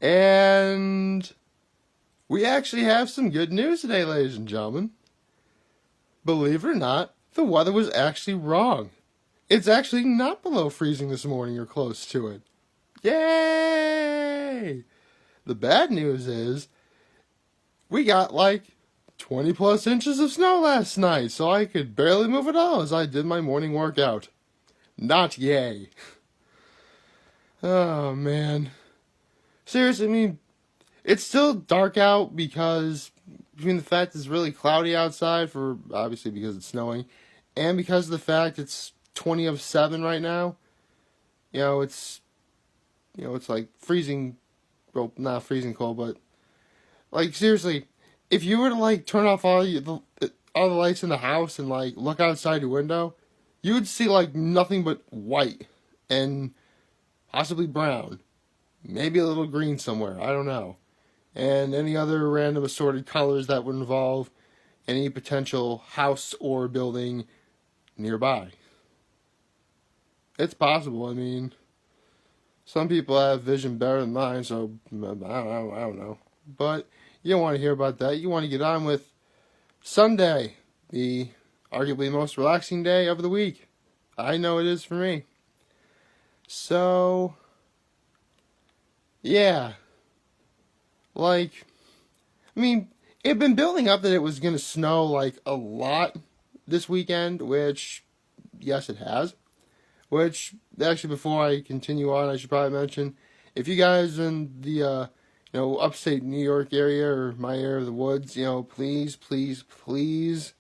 And we actually have some good news today, ladies and gentlemen. Believe it or not, the weather was actually wrong. It's actually not below freezing this morning or close to it. Yay! The bad news is we got like 20 plus inches of snow last night, so I could barely move at all as I did my morning workout. Not yay. Oh, man. Seriously, I mean, it's still dark out because between the fact it's really cloudy outside for obviously because it's snowing and because of the fact it's 20 of 7 right now. It's like freezing, well, not freezing cold, but like seriously, if you were to like turn off all the lights in the house and like look outside your window, you would see like nothing but white and possibly brown. Maybe a little green somewhere, I don't know. And any other random assorted colors that would involve any potential house or building nearby. It's possible, I mean, some people have vision better than mine, so I don't know. But you don't want to hear about that. You want to get on with Sunday, the arguably most relaxing day of the week. I know it is for me. So, yeah. Like, I mean, it had been building up that it was going to snow, like, a lot this weekend, which, yes, it has. Which, actually, before I continue on, I should probably mention, if you guys in the, upstate New York area or my area of the woods, please, please, please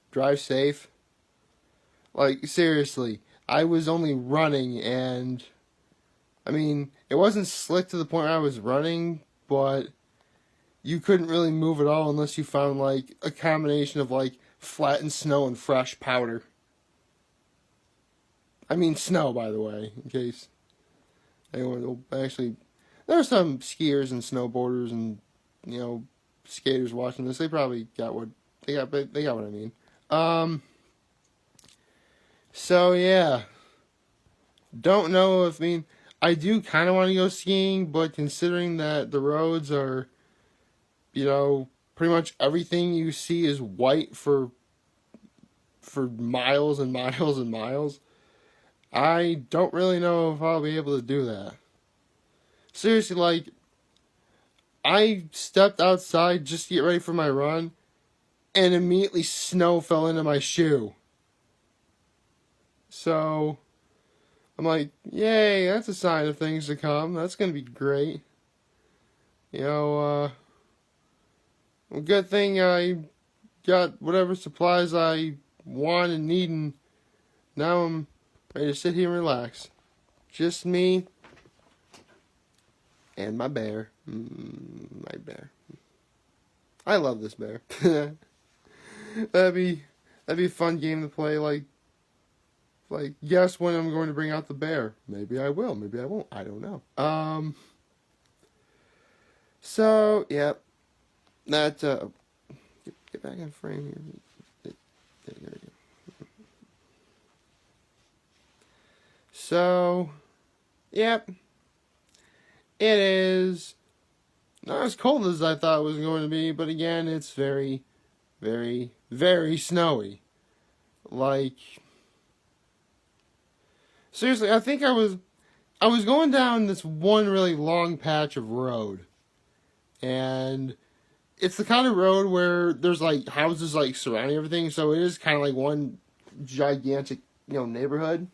drive safe. Like, seriously, I was only running and, I mean, it wasn't slick to the point where I was running, but you couldn't really move at all unless you found, like, a combination of, like, flattened snow and fresh powder. I mean snow, by the way, in case anyone will actually... There are some skiers and snowboarders and, skaters watching this. They probably got what... They got what I mean. So, yeah. Don't know if... I do kind of want to go skiing, but considering that the roads are, pretty much everything you see is white for miles and miles and miles, I don't really know if I'll be able to do that. Seriously, like, I stepped outside just to get ready for my run, and immediately snow fell into my shoe. So, I'm like, yay, that's a sign of things to come. That's going to be great. Good thing I got whatever supplies I want and need, and now I'm ready to sit here and relax. Just me and my bear. My bear. I love this bear. That'd be a fun game to play. Like, guess when I'm going to bring out the bear. Maybe I will. Maybe I won't. I don't know. So, yeah. That, get back in frame here. There we go. So, yep. It is not as cold as I thought it was going to be, but again, it's very, very, very snowy. Like, seriously, I think I was going down this one really long patch of road. And it's the kind of road where there's like houses like surrounding everything, so it is kind of like one gigantic, neighborhood.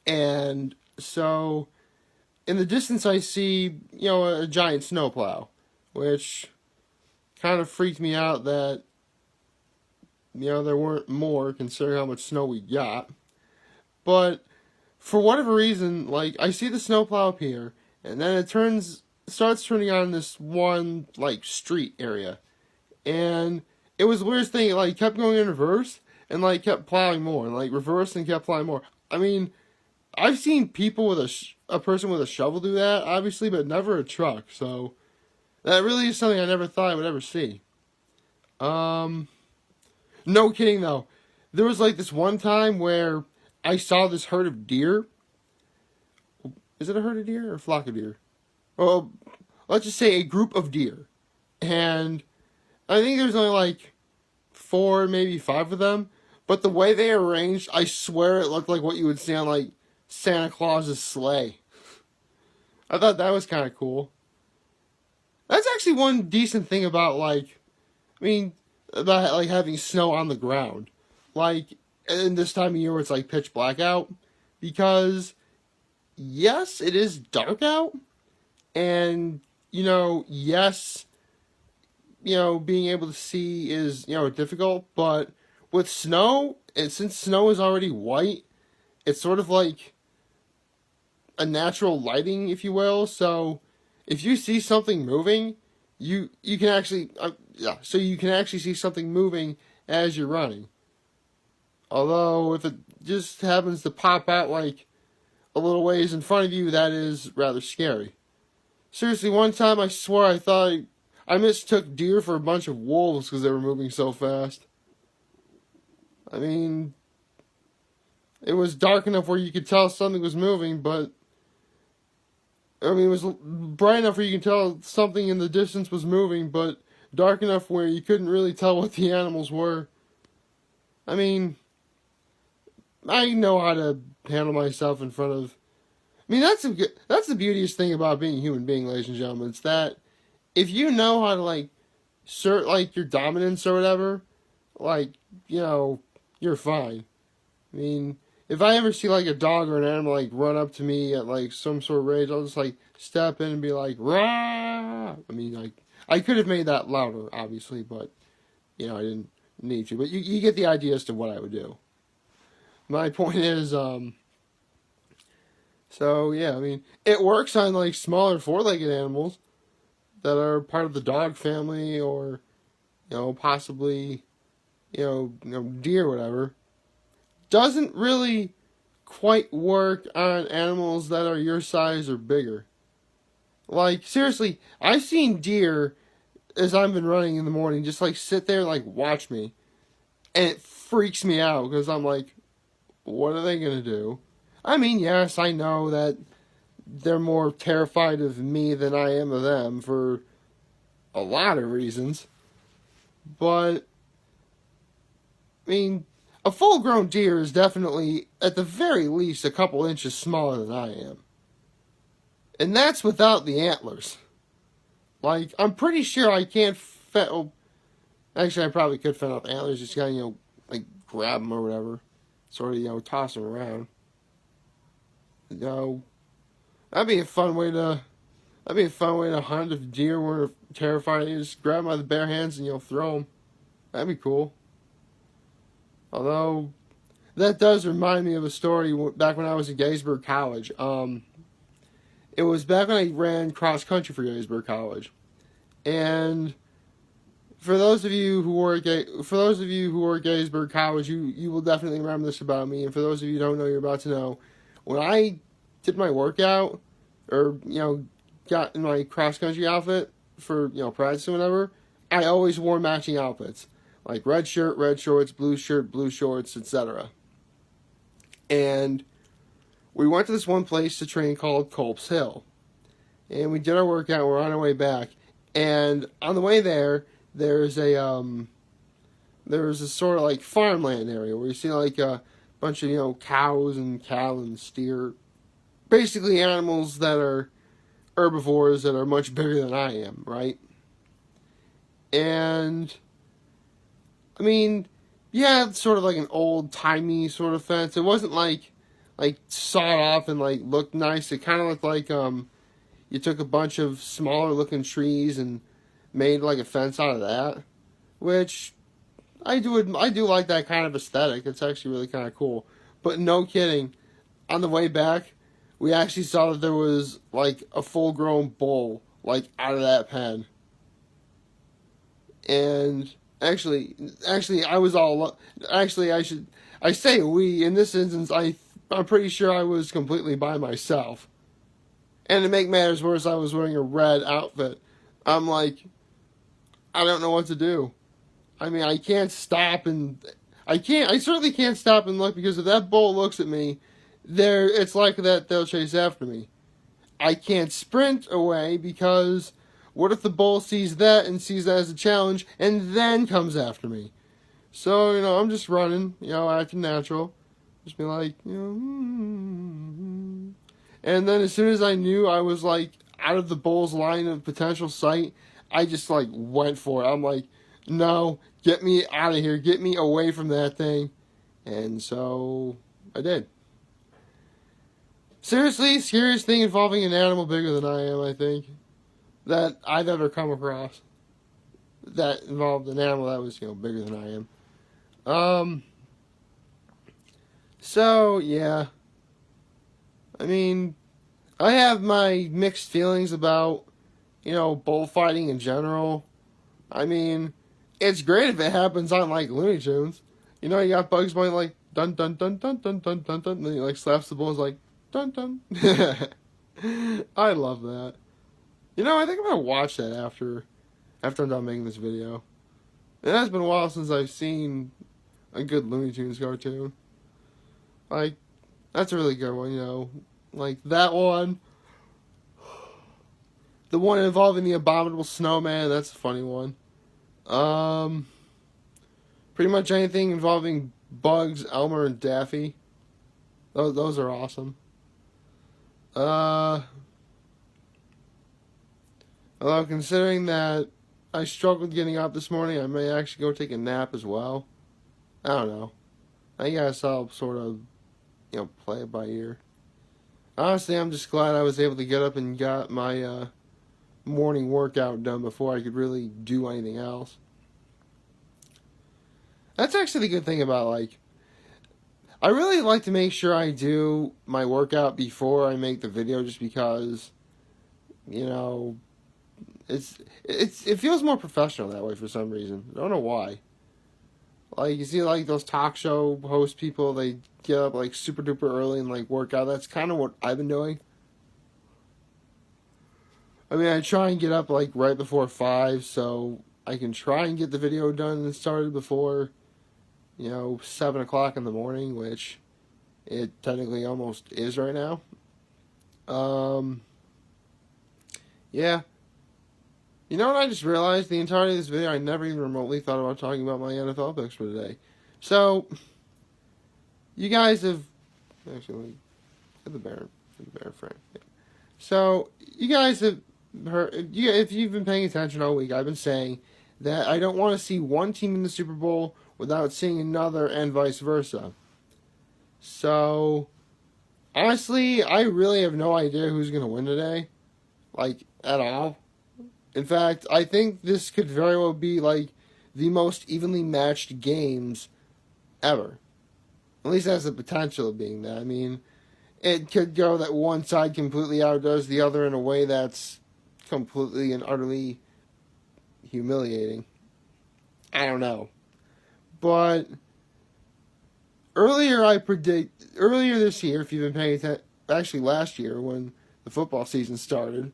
And so in the distance I see, a giant snowplow, which kind of freaked me out that, there weren't more considering how much snow we got. But for whatever reason, like, I see the snowplow appear, and then it starts turning on this one, like, street area. And it was the weirdest thing, it, like, kept going in reverse, and, like, kept plowing more, and, like, reversed and kept plowing more. I mean, I've seen people with a person with a shovel do that, obviously, but never a truck, so that really is something I never thought I would ever see. No kidding, though. There was, like, this one time where I saw this herd of deer. Is it a herd of deer or a flock of deer? well, let's just say a group of deer. And I think there's only like four, maybe five of them. But the way they arranged, I swear it looked like what you would see on like Santa Claus's sleigh. I thought that was kind of cool. That's actually one decent thing about like, I mean, about like having snow on the ground. Like in this time of year where it's like pitch black out. Because yes, it is dark out. And, yes, being able to see is, difficult. But with snow, and since snow is already white, it's sort of like a natural lighting, if you will. So if you see something moving, you can actually so you can actually see something moving as you're running. Although if it just happens to pop out like a little ways in front of you, that is rather scary. Seriously, one time I swear I thought I mistook deer for a bunch of wolves because they were moving so fast. I mean, it was dark enough where you could tell something was moving, but I mean, it was bright enough where you could tell something in the distance was moving, but dark enough where you couldn't really tell what the animals were. I mean, I know how to handle myself in front of. I mean, that's the beautiest thing about being a human being, ladies and gentlemen. It's that if you know how to like assert like your dominance or whatever, like you're fine. I mean, if I ever see like a dog or an animal like run up to me at like some sort of rage, I'll just like step in and be like, "Rah!" I mean, like I could have made that louder, obviously, but I didn't need to. But you get the idea as to what I would do. My point is, so yeah, I mean, it works on like smaller four-legged animals that are part of the dog family, or possibly deer, or whatever. Doesn't really quite work on animals that are your size or bigger. Like seriously, I've seen deer as I've been running in the morning just like sit there and like watch me, and it freaks me out because I'm like, what are they gonna do? I mean, yes, I know that they're more terrified of me than I am of them for a lot of reasons. But, I mean, a full-grown deer is definitely, at the very least, a couple inches smaller than I am. And that's without the antlers. Like, I'm pretty sure I can't actually, I probably could fend off antlers, just gotta, like, grab them or whatever. Sort of, toss them around. That'd be a fun way to hunt if deer were terrified. You just grab them by the bare hands and throw them. That'd be cool. Although that does remind me of a story back when I was at Gettysburg College. It was back when I ran cross country for Gettysburg College, and for those of you who were at Gettysburg College, you will definitely remember this about me. And for those of you who don't know, you're about to know. When I did my workout, or got in my cross country outfit for practice or whatever, I always wore matching outfits, like red shirt, red shorts, blue shirt, blue shorts, etc. And we went to this one place to train called Culp's Hill, and we did our workout. We're on our way back, and on the way there, there's a sort of like farmland area where you see like a bunch of cows and cattle and steer, basically animals that are herbivores that are much bigger than I am, right? And I mean, yeah, it's sort of like an old-timey sort of fence. It wasn't like sawed off and like looked nice. It kind of looked like you took a bunch of smaller looking trees and made like a fence out of that, which I do like that kind of aesthetic. It's actually really kind of cool. But no kidding, on the way back, we actually saw that there was like a full-grown bull like out of that pen. And actually, I was all. Actually, I say we. In this instance, I'm pretty sure I was completely by myself. And to make matters worse, I was wearing a red outfit. I'm like, I don't know what to do. I mean, I certainly can't stop and look, because if that bull looks at me, it's like that they'll chase after me. I can't sprint away because what if the bull sees that and sees that as a challenge and then comes after me? So, I'm just running, acting natural. Just be like, And then as soon as I knew I was, like, out of the bull's line of potential sight, I just, like, went for it. I'm like, no, get me out of here. Get me away from that thing. And so I did. Seriously, scariest thing involving an animal bigger than I am, I think, that I've ever come across. That involved an animal that was, bigger than I am. So, yeah. I mean, I have my mixed feelings about, bullfighting in general. I mean, it's great if it happens on, like, Looney Tunes. You got Bugs Bunny, like, dun dun dun dun dun dun dun dun, and then he, like, slaps the bulls, like, dun dun. I love that. I think I'm gonna watch that after I'm done making this video. It has been a while since I've seen a good Looney Tunes cartoon. Like, that's a really good one, Like, that one. The one involving the abominable snowman, that's a funny one. Pretty much anything involving Bugs, Elmer, and Daffy. Those are awesome. Although considering that I struggled getting up this morning, I may actually go take a nap as well. I don't know. I guess I'll sort of, play it by ear. Honestly, I'm just glad I was able to get up and got my morning workout done before I could really do anything else. That's actually the good thing about, like, I really like to make sure I do my workout before I make the video just because, it feels more professional that way for some reason. I don't know why. Like, you see, like, those talk show host people, they get up, like, super duper early and, like, work out. That's kind of what I've been doing. I mean, I try and get up, like, right before 5, so I can try and get the video done and started before, 7 o'clock in the morning, which it technically almost is right now. Yeah. You know what I just realized? The entirety of this video, I never even remotely thought about talking about my NFL picks for today. So, you guys have... Actually, get the bear frame. Yeah. So, you guys have heard... If you've been paying attention all week, I've been saying that I don't want to see one team in the Super Bowl without seeing another and vice versa. So, honestly, I really have no idea who's going to win today. Like, at all. In fact, I think this could very well be, like, the most evenly matched games ever. At least has the potential of being that. I mean, it could go that one side completely outdoes the other in a way that's completely and utterly humiliating. I don't know. But earlier this year, if you've been paying attention, actually last year when the football season started,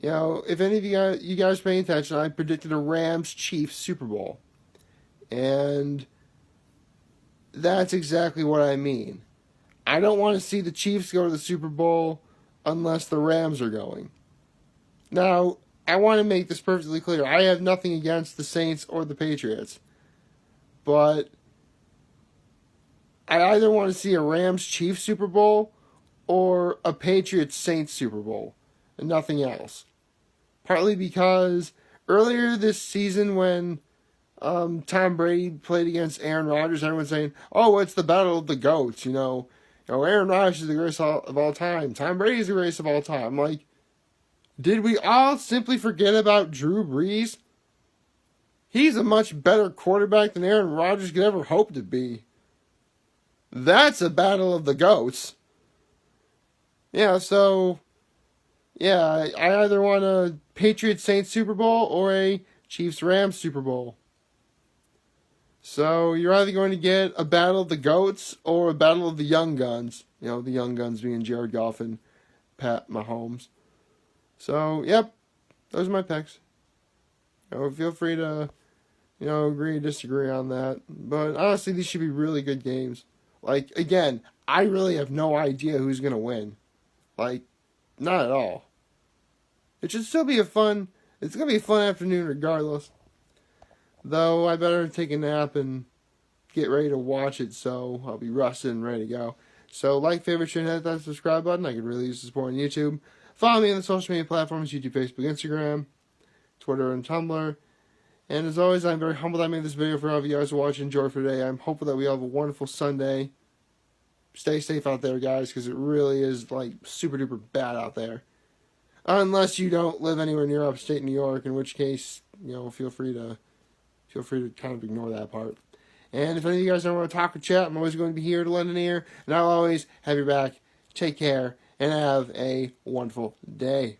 if any of you guys paying attention, I predicted a Rams-Chiefs Super Bowl. And that's exactly what I mean. I don't want to see the Chiefs go to the Super Bowl unless the Rams are going. Now, I want to make this perfectly clear. I have nothing against the Saints or the Patriots. But I either want to see a Rams-Chiefs Super Bowl or a Patriots-Saints Super Bowl. And nothing else. Partly because earlier this season when Tom Brady played against Aaron Rodgers, everyone's saying, oh, it's the battle of the GOATs, Aaron Rodgers is the greatest of all time. Tom Brady is the greatest of all time. I'm like, did we all simply forget about Drew Brees? He's a much better quarterback than Aaron Rodgers could ever hope to be. That's a battle of the GOATs. Yeah, so... yeah, I either want a Patriots-Saints Super Bowl or a Chiefs-Rams Super Bowl. So you're either going to get a battle of the GOATs or a battle of the young guns. The young guns being Jared Goff and Pat Mahomes. So, yep, those are my picks. Feel free to, agree or disagree on that. But honestly, these should be really good games. Like, again, I really have no idea who's going to win. Like, Not at all. It should still be a fun. It's gonna be a fun afternoon regardless. Though I better take a nap and get ready to watch it, so I'll be rested and ready to go. So like, favorite, share, and hit that subscribe button. I could really use the support on YouTube. Follow me on the social media platforms: YouTube, Facebook, Instagram, Twitter, and Tumblr. And as always, I'm very humbled I made this video for all of you guys to watch and enjoy for today. I'm hopeful that we all have a wonderful Sunday. Stay safe out there, guys, because it really is like super duper bad out there. Unless you don't live anywhere near upstate New York, in which case, feel free to kind of ignore that part. And if any of you guys don't want to talk or chat, I'm always going to be here to lend an ear, and I'll always have your back. Take care, and have a wonderful day.